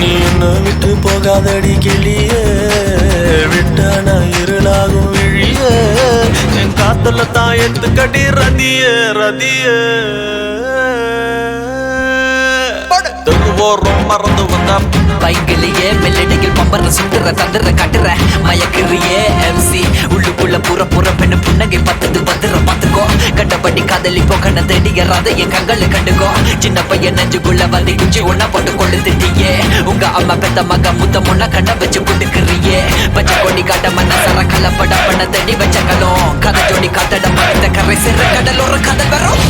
நீ என்ன விட்டு போகாதடி கிளியே, விட்டான இருளாகும் விழியே, என் காத்துல தான் எடுத்துக்கடி ரதியே ரதியே. ஓரம் மறந்து வந்தா பைக்கிலேயே மெல்லடியில் பம்பர சுட்டுற தந்துற கட்டுற மயக்கிறியே MC உள்ளுக்குள்ள புற பெண்ணு புன்னகை பத்துது வந்துற பாத்துக்கோ. கண்டபடி காதலிப்போ கண்ண தேடிய ரதைய கண்களை கண்டுக்கோ. சின்ன பையன் நெஞ்சுக்குள்ள வந்து குச்சி ஒன்னா போட்டு கொண்டு திட்டியே. உங்க அம்மா பெத்த மக முத்தம் ஒன்னா கண்ண வச்சு கொடுக்குறியே. பச்சை கொடி காட்ட மன்ன சர கலப்பட பண்ண தேடி வச்ச கலம் கதை ஜோடி காத்தட மரத்த கரை சிற கடல் ஒரு கதை வரும்.